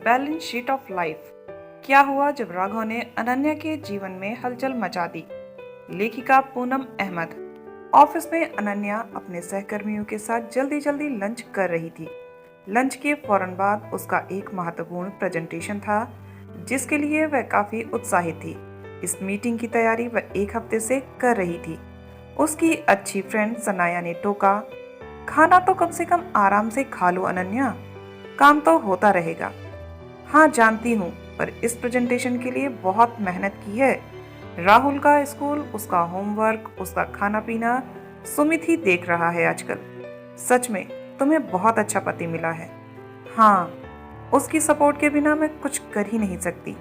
Balance sheet of life. क्या हुआ जब राघव ने अनन्या के जीवन में हलचल मचा दी। लेखिका पूनम अहमद। ऑफिस में अनन्या अपने सहकर्मियों के साथ जल्दी जल्दी लंच कर रही थी। लंच के फौरन बाद उसका एक महत्वपूर्ण प्रेजेंटेशन था जिसके लिए वह काफी उत्साहित थी। इस मीटिंग की तैयारी वह एक हफ्ते से कर रही थी। उसकी अच्छी फ्रेंड सनाया ने टोका, खाना तो कम से कम आराम से खा लो अनन्या, काम तो होता रहेगा। हाँ जानती हूँ, पर इस प्रेजेंटेशन के लिए बहुत मेहनत की है। राहुल का स्कूल, उसका होमवर्क, उसका खाना पीना सुमित ही देख रहा है आजकल। सच में तुम्हें बहुत अच्छा पति मिला है। हाँ, उसकी सपोर्ट के बिना मैं कुछ कर ही नहीं सकती।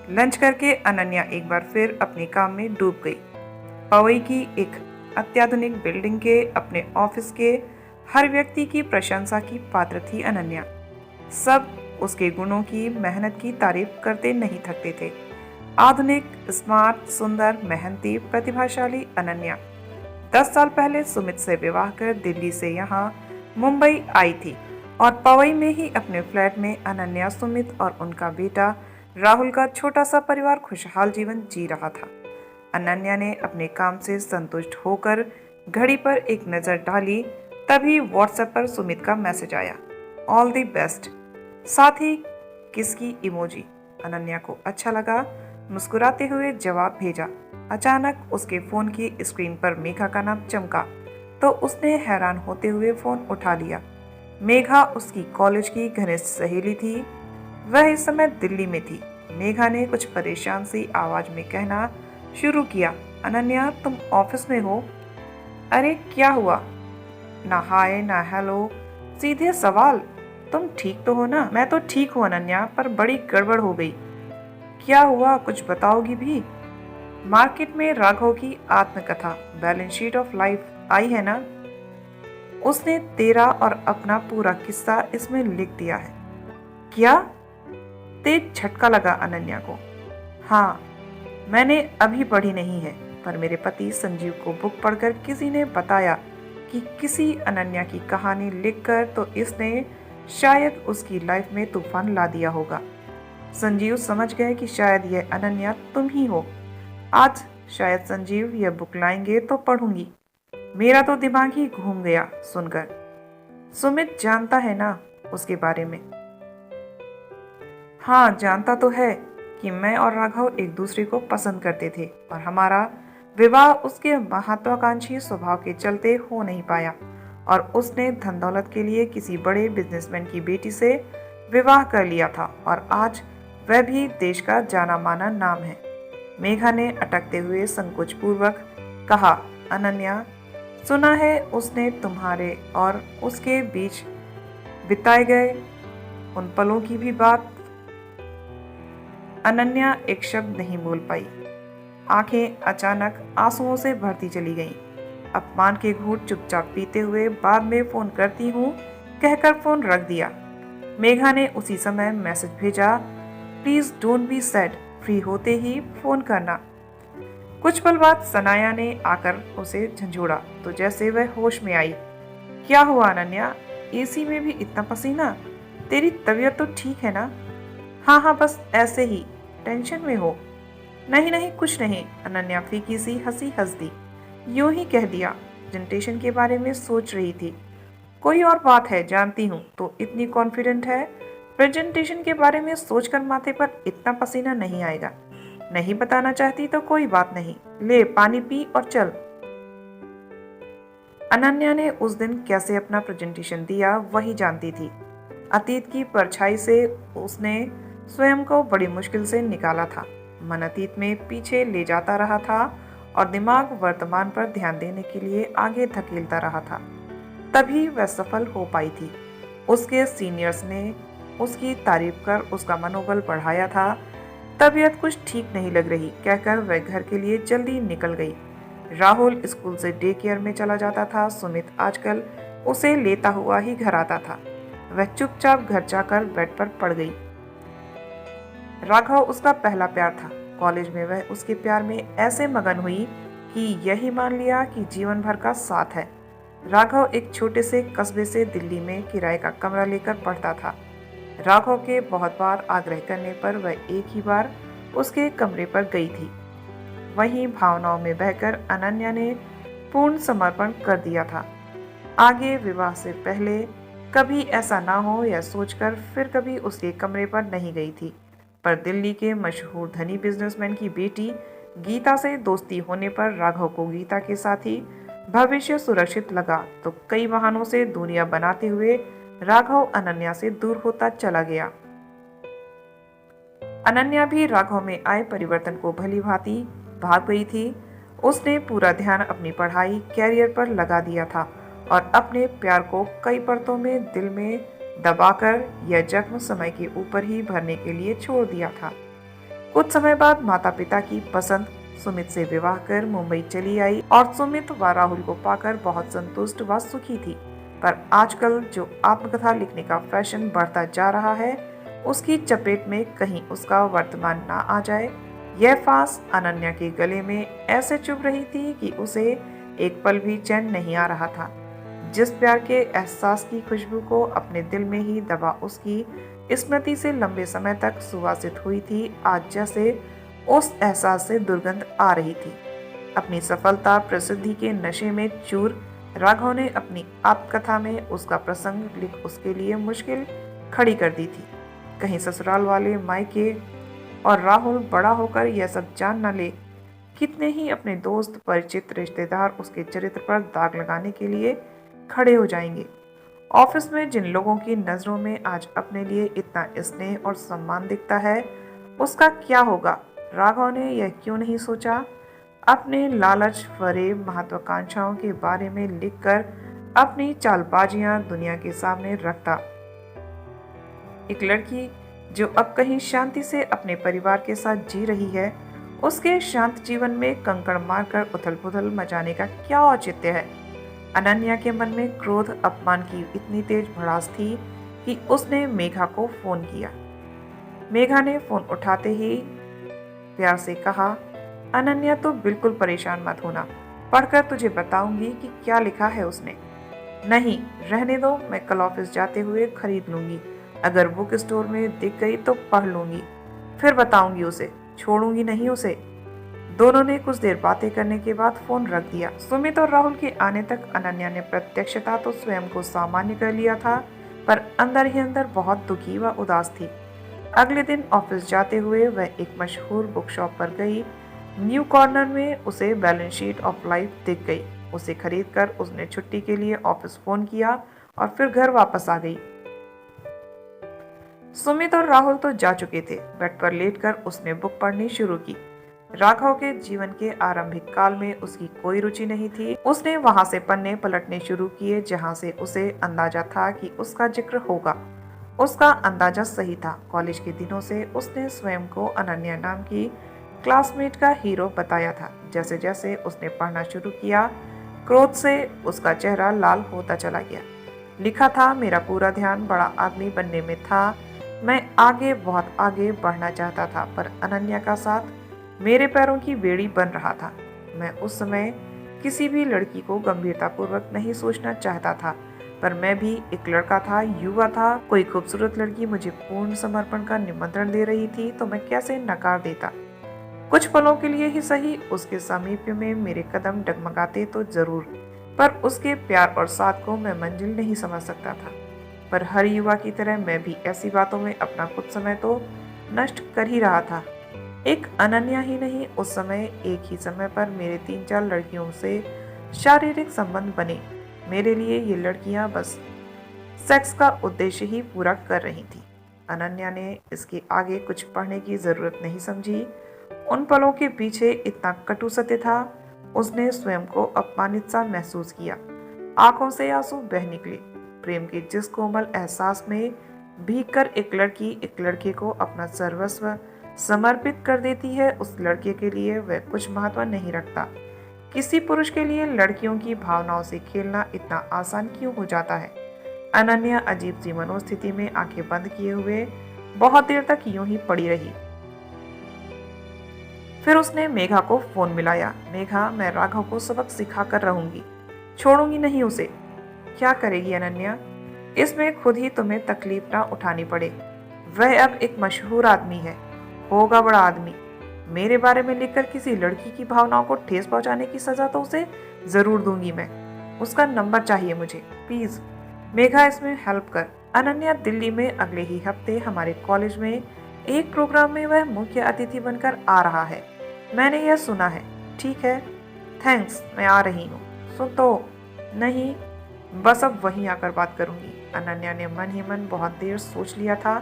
लंच करके अनन्या एक बार फिर अपने काम में डूब गई। पवई की एक अत्याधुनिक बिल्डिंग के अपने ऑफिस के हर व्यक्ति की प्रशंसा की पात्र थी अनन्या। सब उसके गुणों की, मेहनत की तारीफ करते नहीं थकते थे। आधुनिक, स्मार्ट, सुंदर, मेहनती, प्रतिभाशाली अनन्या 10 साल पहले सुमित से विवाह कर दिल्ली से यहाँ मुंबई आई थी और पवई में ही अपने फ्लैट में अनन्या, सुमित और उनका बेटा राहुल का छोटा सा परिवार खुशहाल जीवन जी रहा था। अनन्या ने अपने काम से संतुष्ट होकर घड़ी पर एक नज़र डाली, तभी व्हाट्सएप पर सुमित का मैसेज आया, ऑल द बेस्ट, साथ ही किसकी इमोजी। अनन्या को अच्छा लगा, मुस्कुराते हुए जवाब भेजा। अचानक उसके फोन की स्क्रीन पर मेघा का नाम चमका तो उसने हैरान होते हुए फोन उठा लिया। मेघा उसकी कॉलेज की घनिष्ठ सहेली थी। वह इस समय दिल्ली में थी। मेघा ने कुछ परेशान सी आवाज में कहना शुरू किया, अनन्या तुम ऑफिस में हो? अरे क्या हुआ? ना हाय ना हेलो, सीधे सवाल, तुम ठीक तो हो ना? मैं तो ठीक हूँ अनन्या, पर बड़ी गड़बड़ हो गई। क्या हुआ, कुछ बताओगी भी? मार्केट में राघव की आत्मकथा balance sheet of life I है ना, उसने तेरा और अपना पूरा किस्सा इसमें लिख दिया है। क्या? तेज झटका लगा अनन्या को। हाँ, मैंने अभी पढ़ी नहीं है, पर मेरे पति संजीव को बुक पढ़कर किसी ने बताया कि किसी अनन्या की कहानी लिखकर तो इसने शायद उसकी लाइफ में तूफान ला दिया होगा। संजीव समझ गए कि शायद यह अनन्या तुम ही हो। आज शायद संजीव यह बुक लाएंगे तो पढ़ूंगी। मेरा तो दिमाग ही घूम गया सुनकर। सुमित जानता है ना उसके बारे में? हाँ जानता तो है कि मैं और राघव एक दूसरे को पसंद करते थे और हमारा विवाह उसके महत्वाकांक्षी स्वभाव के चलते हो नहीं पाया और उसने धन दौलत के लिए किसी बड़े बिजनेसमैन की बेटी से विवाह कर लिया था और आज वह भी देश का जाना माना नाम है। मेघा ने अटकते हुए संकोच पूर्वक कहा, अनन्या सुना है उसने तुम्हारे और उसके बीच बिताए गए उन पलों की भी बात। अनन्या एक शब्द नहीं बोल पाई। आंखें अचानक आंसुओं से भरती चली गईं। अपमान के घूंट चुपचाप पीते हुए बाद में फोन करती हूँ कहकर फोन रख दिया। मेघा ने उसी समय मैसेज भेजा, please don't be sad, free होते ही फोन करना। कुछ पल बाद सनाया ने आकर उसे झंझोड़ा तो जैसे वह होश में आई। क्या हुआ अनन्या, एसी में भी इतना पसीना? तेरी तबीयत तो ठीक है ना? हाँ हाँ, बस ऐसे ही, टेंशन में हो? नहीं नहीं कुछ नहीं। अनन्या फीकी सी हंसी हंस दी। यूं ही कह दिया, प्रेजेंटेशन के बारे में सोच रही थी। कोई और बात है जानती हूँ, तो इतनी कॉन्फिडेंट है? प्रेजेंटेशन के बारे में सोचकर माथे पर इतना पसीना नहीं आएगा। नहीं बताना चाहती तो कोई बात नहीं, ले पानी पी और चल। अनन्या ने उस दिन कैसे अपना प्रेजेंटेशन दिया वही जानती थी। अतीत की परछाई से उसने स्वयं को बड़ी मुश्किल से निकाला था। मन अतीत में पीछे ले जाता रहा था और दिमाग वर्तमान पर ध्यान देने के लिए आगे धकेलता रहा था। तभी वह सफल हो पाई थी। उसके सीनियर्स ने उसकी तारीफ कर उसका मनोबल बढ़ाया था। तबीयत कुछ ठीक नहीं लग रही कहकर वह घर के लिए जल्दी निकल गई। राहुल स्कूल से डे केयर में चला जाता था। सुमित आजकल उसे लेता हुआ ही घर आता था। वह चुपचाप घर जाकर बेड पर पड़ गई। राघव उसका पहला प्यार था। कॉलेज में वह उसके प्यार में ऐसे मगन हुई कि यही मान लिया कि जीवन भर का साथ है। राघव एक छोटे से कस्बे से दिल्ली में किराए का कमरा लेकर पढ़ता था। राघव के बहुत बार आग्रह करने पर वह एक ही बार उसके कमरे पर गई थी। वहीं भावनाओं में बहकर अनन्या ने पूर्ण समर्पण कर दिया था। आगे विवाह से पहले कभी ऐसा ना हो यह सोचकर फिर कभी उसके कमरे पर नहीं गई थी। पर दिल्ली के मशहूर धनी बिजनेसमैन की बेटी गीता से दोस्ती होने पर राघव को गीता के साथ ही भविष्य सुरक्षित लगा, तो कई बहानों से दूरियां बनाते हुए राघव अनन्या से दूर होता चला गया। अनन्या भी राघव में आए परिवर्तन को भली भांति भाग गई थी। उसने पूरा ध्यान अपनी पढ़ाई कैरियर पर लगा दिया था और अपने प्यार को कई परतों में दिल में दबाकर यह जख्म समय के ऊपर ही भरने के लिए छोड़ दिया था। कुछ समय बाद माता पिता की पसंद सुमित से विवाह कर मुंबई चली आई और सुमित व राहुल को पाकर बहुत संतुष्ट व सुखी थी। पर आजकल जो आत्मकथा लिखने का फैशन बढ़ता जा रहा है, उसकी चपेट में कहीं उसका वर्तमान ना आ जाए, यह फांस अनन्या के गले में ऐसे चुभ रही थी कि उसे एक पल भी चैन नहीं आ रहा था। जिस प्यार के एहसास की खुशबू को अपने दिल में ही दबा उसकी स्मृति से लंबे समय तक सुवासित हुई थी, आज जैसे उस एहसास से दुर्गंध आ रही थी। अपनी सफलता प्रसिद्धि के नशे में चूर राघव ने अपनी आत्मकथा में उसका प्रसंग लिख उसके लिए मुश्किल खड़ी कर दी थी। कहीं ससुराल वाले मायके और राहुल बड़ा होकर यह सब जान न ले। कितने ही अपने दोस्त परिचित रिश्तेदार उसके चरित्र पर दाग लगाने के लिए खड़े हो जाएंगे। ऑफिस में जिन लोगों की नजरों में आज अपने लिए इतना स्नेह और सम्मान दिखता है, उसका क्या होगा? राघव ने यह क्यों नहीं सोचा? अपने लालच भरे महत्वाकांक्षाओं के बारे में लिखकर अपनी चालबाजियां दुनिया के सामने रखता। एक लड़की जो अब कहीं शांति से अपने परिवार के साथ जी रही है, उसके शांत जीवन में कंकड़ मारकर उथल-पुथल मचाने का क्या औचित्य है? अनन्या के मन में क्रोध अपमान की इतनी तेज भड़ास थी कि उसने मेघा को फोन किया। मेघा ने फोन उठाते ही प्यार से कहा, अनन्या तो बिल्कुल परेशान मत होना, पढ़कर तुझे बताऊंगी कि क्या लिखा है उसने। नहीं, रहने दो, मैं कल ऑफिस जाते हुए खरीद लूंगी। अगर बुक स्टोर में दिख गई तो पढ़ लूंगी, फिर बताऊंगी उसे, छोड़ूंगी नहीं उसे। दोनों ने कुछ देर बातें करने के बाद फोन रख दिया। सुमित और राहुल के आने तक अनन्या ने प्रत्यक्षता तो स्वयं को सामान्य कर लिया था, पर अंदर ही अंदर बहुत दुखी व उदास थी। अगले दिन ऑफिस जाते हुए वह एक मशहूर बुक शॉप पर गई। न्यू कॉर्नर में उसे बैलेंस शीट ऑफ लाइफ दिख गई। उसे खरीदकर उसने छुट्टी के लिए ऑफिस फोन किया और फिर घर वापस आ गई। सुमित और राहुल तो जा चुके थे। बेड पर लेटकर उसने बुक पढ़नी शुरू की। राघव के जीवन के आरंभिक काल में उसकी कोई रुचि नहीं थी। उसने वहां से पन्ने पलटने शुरू किए जहां से उसे अंदाजा था कि उसका जिक्र होगा। उसका अंदाजा सही था। कॉलेज के दिनों से उसने स्वयं को अनन्या नाम की क्लासमेट का हीरो बताया था। जैसे जैसे उसने पढ़ना शुरू किया, क्रोध से उसका चेहरा लाल होता चला गया। लिखा था, मेरा पूरा ध्यान बड़ा आदमी बनने में था। मैं आगे, बहुत आगे बढ़ना चाहता था, पर अनन्या का साथ मेरे पैरों की बेड़ी बन रहा था। मैं उस समय किसी भी लड़की को गंभीरतापूर्वक नहीं सोचना चाहता था, पर मैं भी एक लड़का था, युवा था। कोई खूबसूरत लड़की मुझे पूर्ण समर्पण का निमंत्रण दे रही थी तो मैं कैसे नकार देता। कुछ पलों के लिए ही सही उसके सामीप्य में मेरे कदम डगमगाते तो जरूर, पर उसके प्यार और साथ को मैं मंजिल नहीं समझ सकता था। पर हर युवा की तरह मैं भी ऐसी बातों में अपना कुछ समय तो नष्ट कर ही रहा था। एक अनन्या ही नहीं, उस समय एक ही समय पर मेरे 3-4 लड़कियों से शारीरिक संबंध बने। मेरे लिए ये लड़कियां बस सेक्स का उद्देश्य ही पूरा कर रही थी। अनन्या ने इसके आगे कुछ पढ़ने की जरूरत नहीं समझी। उन पलों के पीछे इतना कटु सत्य था। उसने स्वयं को अपमानित सा महसूस किया। आंखों से आंसू बह निकले। प्रेम के जिस कोमल एहसास में भीगकर एक लड़की एक लड़के को अपना सर्वस्व समर्पित कर देती है, उस लड़के के लिए वह कुछ महत्व नहीं रखता। किसी पुरुष के लिए लड़कियों की भावनाओं से खेलना इतना आसान क्यों हो जाता है? अनन्या अजीब सी मनोस्थिति में आंखें बंद किए हुए बहुत देर तक यूं ही पड़ी रही। फिर उसने मेघा को फोन मिलाया। मेघा, मैं राघव को सबक सिखा कर रहूंगी, छोड़ूंगी नहीं उसे। क्या करेगी अनन्या? इसमें खुद ही तुम्हें तकलीफ ना उठानी पड़े। वह अब एक मशहूर आदमी है, होगा बड़ा आदमी। मेरे बारे में लिखकर किसी लड़की की भावनाओं को ठेस पहुंचाने की सजा तो उसे जरूर दूंगी मैं। उसका नंबर चाहिए मुझे, प्लीज मेघा, इसमें हेल्प कर। अनन्या दिल्ली में अगले ही हफ्ते हमारे कॉलेज में एक प्रोग्राम में वह मुख्य अतिथि बनकर आ रहा है। मैंने यह सुना है। ठीक है, थैंक्स, मैं आ रही हूँ। सुन तो। नहीं, बस अब वहीं आकर बात करूंगी। अनन्या ने मन ही मन बहुत देर सोच लिया था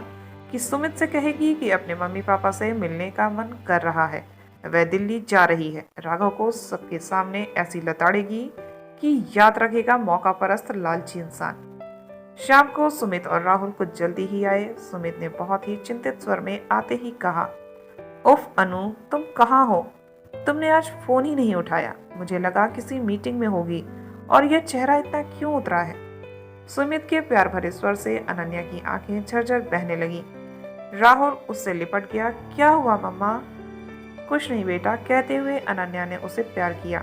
कि सुमित से कहेगी कि अपने मम्मी पापा से मिलने का मन कर रहा है, वह दिल्ली जा रही है। राघव को सबके सामने ऐसी लताड़ेगी कि याद रखेगा मौका परस्त लालची इंसान। शाम को सुमित और राहुल कुछ जल्दी ही आए। सुमित ने बहुत ही चिंतित स्वर में आते ही कहा, उफ अनु, तुम कहाँ हो? तुमने आज फोन ही नहीं उठाया। मुझे लगा किसी मीटिंग में होगी। और यह चेहरा इतना क्यों उतरा है? सुमित के प्यार भरे स्वर से अनन्या की आंखें झरझर बहने लगी। राहुल उससे लिपट गया। क्या हुआ मम्मा? कुछ नहीं बेटा, कहते हुए अनन्या ने उसे प्यार किया।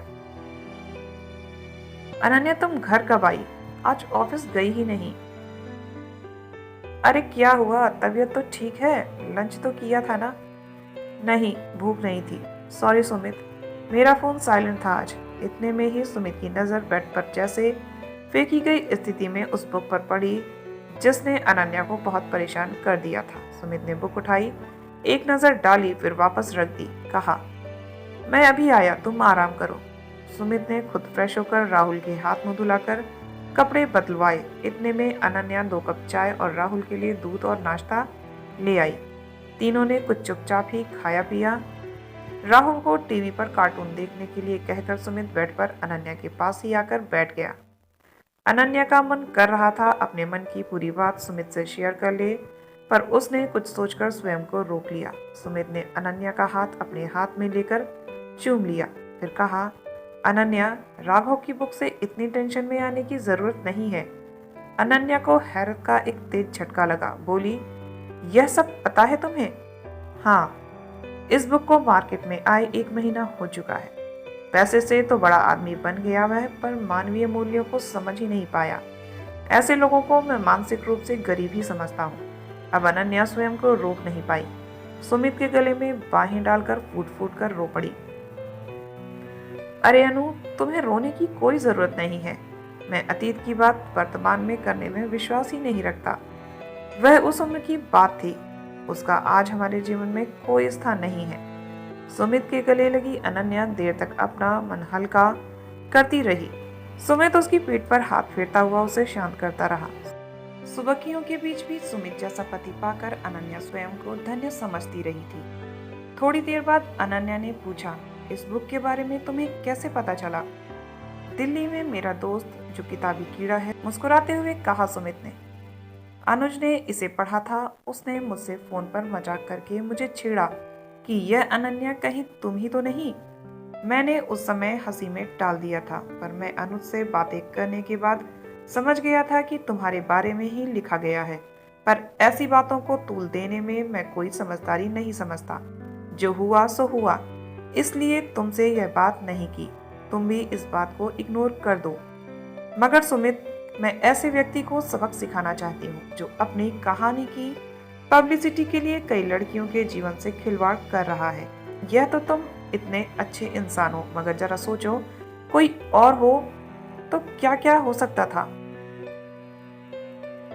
अनन्या, तुम घर कब आई? आज ऑफिस गई ही नहीं। अरे क्या हुआ? तबीयत तो ठीक है, लंच तो किया था ना? नहीं, भूख नहीं थी। सॉरी सुमित, मेरा फोन साइलेंट था आज। इतने में ही सुमित की नजर बेड पर जैसे फेंकी गई स्थिति में उस बुक पर पड़ी जिसने अनन्या को बहुत परेशान कर दिया था। सुमित ने बुक उठाई, एक नजर डाली, फिर वापस रख दी। कहा, मैं अभी आया, तुम आराम करो। सुमित ने खुद फ्रेश होकर राहुल के हाथ मुंह धुलाकर कपड़े बदलवाए। इतने में अनन्या 2 कप चाय और राहुल के लिए दूध और नाश्ता ले आई। तीनों ने कुछ चुपचाप ही खाया पिया। राहुल को टीवी पर कार्टून देखने के लिए कहकर सुमित बेड पर अनन्या के पास ही आकर बैठ गया। अनन्या का मन कर रहा था अपने मन की पूरी बात सुमित से शेयर कर ले, पर उसने कुछ सोचकर स्वयं को रोक लिया। सुमित ने अनन्या का हाथ अपने हाथ में लेकर चूम लिया, फिर कहा, अनन्या, राघव की बुक से इतनी टेंशन में आने की जरूरत नहीं है। अनन्या को हैरत का एक तेज झटका लगा। बोली, यह सब पता है तुम्हें? हाँ, इस बुक को मार्केट में आए 1 महीना हो चुका है। पैसे से तो बड़ा आदमी बन गया वह, पर मानवीय मूल्यों को समझ ही नहीं पाया। ऐसे लोगों को मैं मानसिक रूप से गरीब ही समझता हूँ। अब अनन्या स्वयं को रोक नहीं पाई। सुमित के गले में बाहें डालकर फूट फूट कर रो पड़ी। अरे अनु, तुम्हें रोने की कोई जरूरत नहीं है। मैं अतीत की बात वर्तमान में करने में विश्वास ही नहीं रखता। वह उस उम्र की बात थी, उसका आज हमारे जीवन में कोई स्थान नहीं है। सुमित के गले लगी अनन्या देर तक अपना मन हल्का करती रही। सुमित उसकी पीठ पर हाथ फेरता हुआ उसे शांत करता रहा। सुबकियों के बीच भी सुमित जैसा पति पाकर अनन्या स्वयं को धन्य समझती रही थी। थोड़ी देर बाद अनन्या ने पूछा, इस बुक के बारे में तुम्हें कैसे पता चला? दिल्ली में मेरा दोस्त जो किताबी कीड़ा है, मुस्कुराते हुए कहा सुमित ने। अनुज ने इसे पढ़ा था, उसने मुझसे फोन पर मजाक करके मुझे छेड़ा कि यह अनन्या कहीं तुम ही तो नहीं। मैंने उस समय हंसी में टाल दिया था, पर मैं अनुज से बातें करने के बाद समझ गया था कि तुम्हारे बारे में ही लिखा गया है। पर ऐसी बातों को तूल देने में मैं कोई समझदारी नहीं समझता। जो हुआ सो हुआ, इसलिए तुमसे यह बात नहीं की। तुम भी इस बात को इग्नोर कर दो। मगर सुमित, मैं ऐसे व्यक्ति को सबक सिखाना चाहती हूँ जो अपनी कहानी की पब्लिसिटी के लिए कई लड़कियों के जीवन से खिलवाड़ कर रहा है। यह तो तुम इतने अच्छे इंसान हो, मगर जरा सोचो, कोई और हो तो क्या क्या हो सकता था।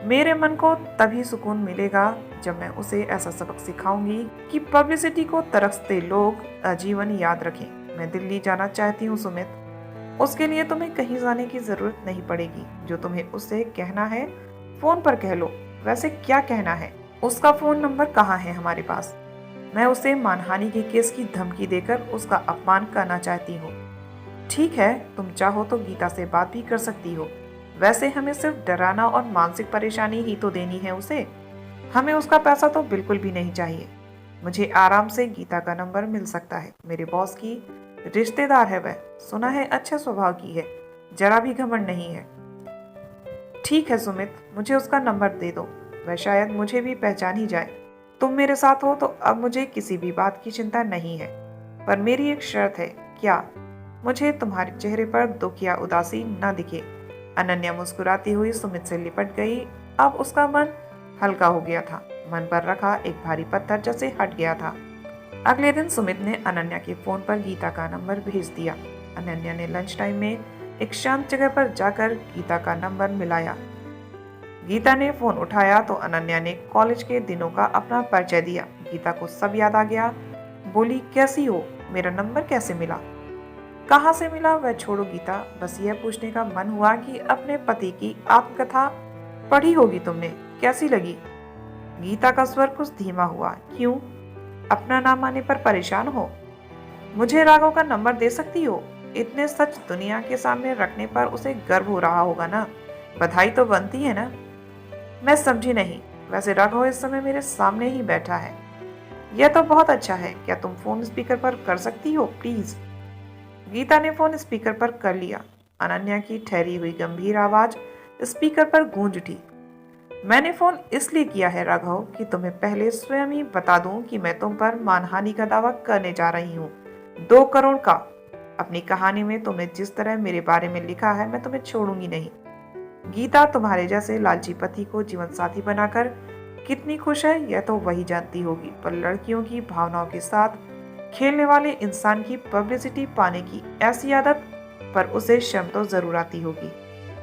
मेरे मन को तभी सुकून मिलेगा जब मैं उसे ऐसा सबक सिखाऊंगी कि पब्लिसिटी को तरसते लोग आजीवन याद रखें। मैं दिल्ली जाना चाहती हूँ सुमित। उसके लिए तुम्हें कहीं जाने की जरूरत नहीं पड़ेगी। जो तुम्हें उससे कहना है फोन पर कह लो। वैसे क्या कहना है? उसका फोन नंबर कहाँ है हमारे पास? मैं उसे मानहानि के केस की धमकी देकर उसका अपमान करना चाहती हूँ। ठीक है, तुम चाहो तो गीता से बात भी कर सकती हो। वैसे हमें सिर्फ डराना और मानसिक परेशानी ही तो देनी है उसे। हमें उसका पैसा तो बिल्कुल भी नहीं चाहिए। मुझे आराम से गीता का नंबर मिल सकता है। मेरे बॉस की रिश्तेदार है वह, सुना है अच्छे स्वभाव की है, जरा भी घमंड नहीं है। ठीक है सुमित, मुझे उसका नंबर दे दो। वह शायद मुझे भी पहचान ही जाए। तुम मेरे साथ हो तो अब मुझे किसी भी बात की चिंता नहीं है। पर मेरी एक शर्त है। क्या? मुझे तुम्हारे चेहरे पर दुख या उदासी न दिखे। अनन्या मुस्कुराती हुई सुमित से लिपट गई। अब उसका मन हल्का हो गया था। मन पर रखा एक भारी पत्थर जैसे हट गया था। अगले दिन सुमित ने अनन्या के फोन पर गीता का नंबर भेज दिया। अनन्या ने लंच टाइम में एक शांत जगह पर जाकर गीता का नंबर मिलाया। गीता ने फोन उठाया तो अनन्या ने कॉलेज के दिनों का अपना परिचय दिया। गीता को सब याद आ गया। बोली, कैसी हो, मेरा नंबर कैसे मिला? कहाँ से मिला वह छोड़ो गीता, बस यह पूछने का मन हुआ कि अपने पति की आत्मकथा पढ़ी होगी तुमने, कैसी लगी? गीता का स्वर कुछ धीमा हुआ। क्यों, अपना नाम आने पर परेशान हो? मुझे राघव का नंबर दे सकती हो? इतने सच दुनिया के सामने रखने पर उसे गर्व हो रहा होगा ना, बधाई तो बनती है ना। मैं समझी नहीं, वैसे राघव इस समय मेरे सामने ही बैठा है। यह तो बहुत अच्छा है, क्या तुम फोन स्पीकर पर कर सकती हो प्लीज? गीता ने फोन स्पीकर पर कर लिया। अनन्या की ठहरी हुई गंभीर आवाज स्पीकर पर गूंज उठी। मैंने फोन इसलिए किया है राघव कि तुम्हें पहले स्वयं ही बता दूं कि मैं तुम पर मानहानि का दावा करने जा रही हूँ, 2 करोड़ का। अपनी कहानी में तुमने जिस तरह मेरे बारे में लिखा है, मैं तुम्हें छोड़ूंगी नहीं। गीता तुम्हारे जैसे लालची पति को जीवन साथी बनाकर कितनी खुश है यह तो वही जानती होगी, पर लड़कियों की भावनाओं के साथ खेलने वाले इंसान की पब्लिसिटी पाने की ऐसी आदत पर उसे शर्म तो जरूर आती होगी।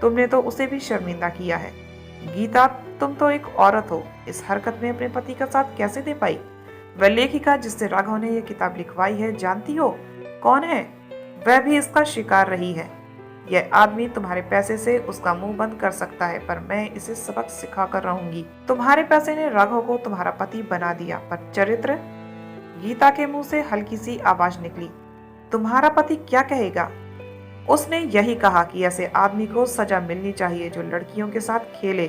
तुमने तो उसे भी शर्मिंदा किया है। गीता, तुम तो एक औरत हो, इस हरकत में अपने पति का साथ कैसे दे पाई? वह लेखिका जिससे राघव ने यह किताब लिखवाई है, जानती हो कौन है? वह भी इसका शिकार रही है। यह आदमी तुम्हारे पैसे से उसका मुंह बंद कर सकता है, पर मैं इसे सबक सिखा कर रहूंगी। तुम्हारे पैसे ने राघव को तुम्हारा पति बना दिया, पर चरित्र? गीता के मुंह से हल्की सी आवाज निकली। तुम्हारा पति क्या कहेगा? उसने यही कहा कि ऐसे आदमी को सजा मिलनी चाहिए जो लड़कियों के साथ खेले,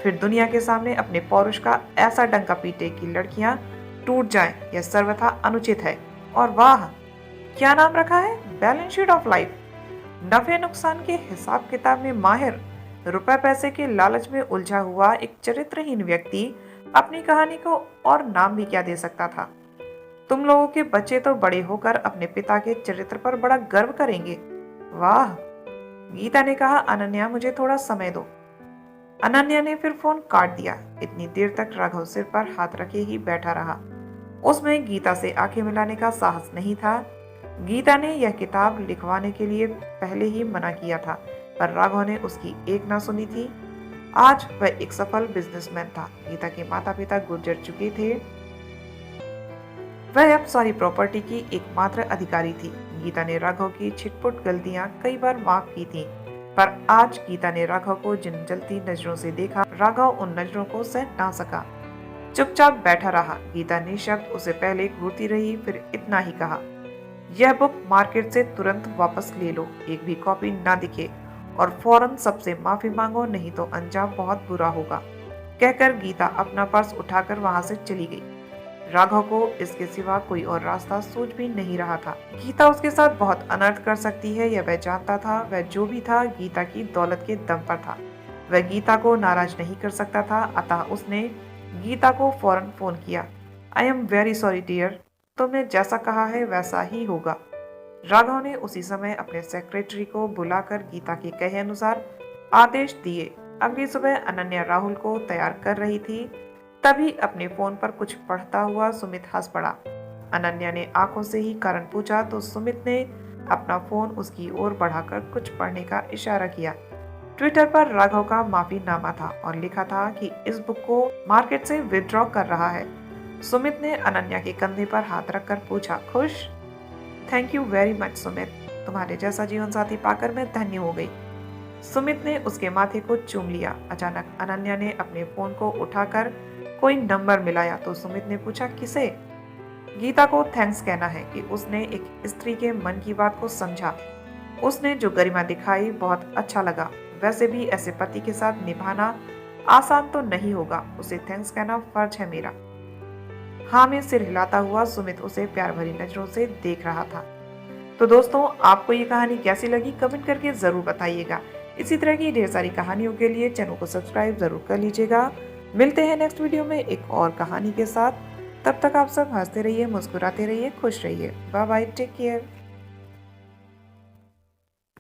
फिर दुनिया के सामने अपने पौरुष का ऐसा डंका पीटे कि लड़कियां टूट जाएं। यह सर्वथा अनुचित है। और वाह, क्या नाम रखा है, बैलेंस शीट ऑफ लाइफ। नफे नुकसान के हिसाब किताब में माहिर, रुपए पैसे के लालच में उलझा हुआ एक चरित्रहीन व्यक्ति अपनी कहानी को और नाम भी क्या दे सकता था? तुम लोगों के बच्चे तो बड़े होकर अपने पिता के चरित्र पर बड़ा गर्व करेंगे। वाह, गीता ने कहा। अनन्या, मुझे थोड़ा समय दो। अनन्या ने फिर फोन काट दिया। इतनी देर तक राघव सिर पर हाथ रखे ही बैठा रहा। उसमें गीता से आंखें मिलाने का साहस नहीं था। गीता ने यह किताब लिखवाने के लिए पहले ही मना किया था, पर राघव ने उसकी एक ना सुनी थी। आज वह एक सफल बिजनेसमैन था। गीता के माता पिता गुजर चुके थे। वह अब सारी प्रॉपर्टी की एकमात्र अधिकारी थी। गीता ने राघव की छिटपुट गलतियां कई बार माफ की थी, पर आज गीता ने राघव को जिन जलती नजरों से देखा, राघव उन नजरों को सह ना सका। चुपचाप बैठा रहा। गीता निःशब्द उसे पहले घूरती रही, फिर इतना ही कहा, यह बुक मार्केट से तुरंत वापस ले लो, एक भी कॉपी ना दिखे, और फौरन सबसे माफी मांगो, नहीं तो अंजाम बहुत बुरा होगा। कहकर गीता अपना पर्स उठाकर वहां से चली गई। राघव को इसके सिवा कोई और रास्ता सूझ भी नहीं रहा था। गीता उसके साथ बहुत अनर्थ कर सकती है, यह वह जानता था। वह जो भी था गीता की दौलत के दम पर था। वह गीता को नाराज नहीं कर सकता था, अतः उसने गीता को फौरन फोन किया। I am very sorry dear, तुमने जैसा कहा है वैसा ही होगा। राघव ने उसी समय अपने सेक्रेटरी को बुलाकर गीता के कहे अनुसार आदेश दिए। अगली सुबह अनन्या राहुल को तैयार कर रही थी, तभी अपने फोन पर कुछ पढ़ता हुआ सुमित हंस पड़ा। अनन्या ने आंखों से ही कारण पूछा तो सुमित ने अपना फोन उसकी ओर बढ़ाकर कुछ पढ़ने का इशारा किया। ट्विटर पर राघव का माफीनामा था और लिखा था कि इस बुक को मार्केट से विड्रॉ कर रहा है। सुमित ने अनन्या के कंधे पर हाथ रखकर पूछा, खुश? Thank you very much Sumit, तुम्हारे जैसा जीवन साथी पाकर मैं धन्य हो गई। सुमित ने उसके माथे को चूम लिया। अचानक अनन्या ने अपने फोन को उठाकर कोई नंबर मिलाया तो सुमित ने पूछा, किसे? गीता को थैंक्स कहना है कि उसने एक स्त्री के मन की बात को समझा। उसने जो गरिमा दिखाई बहुत अच्छा लगा। वैसे भी ऐसे पति के साथ निभाना आसान तो नहीं होगा, उसे थैंक्स कहना फर्ज है मेरा। हाँ में सिर हिलाता हुआ सुमित उसे प्यार भरी नजरों से देख रहा था। तो दोस्तों, आपको ये कहानी कैसी लगी कमेंट करके जरूर बताइएगा। इसी तरह की ढेर सारी कहानियों के लिए चैनल को सब्सक्राइब जरूर कर लीजिएगा। मिलते हैं नेक्स्ट वीडियो में एक और कहानी के साथ। तब तक आप सब हंसते रहिए, मुस्कुराते रहिए, खुश रहिए। Bye bye, take care.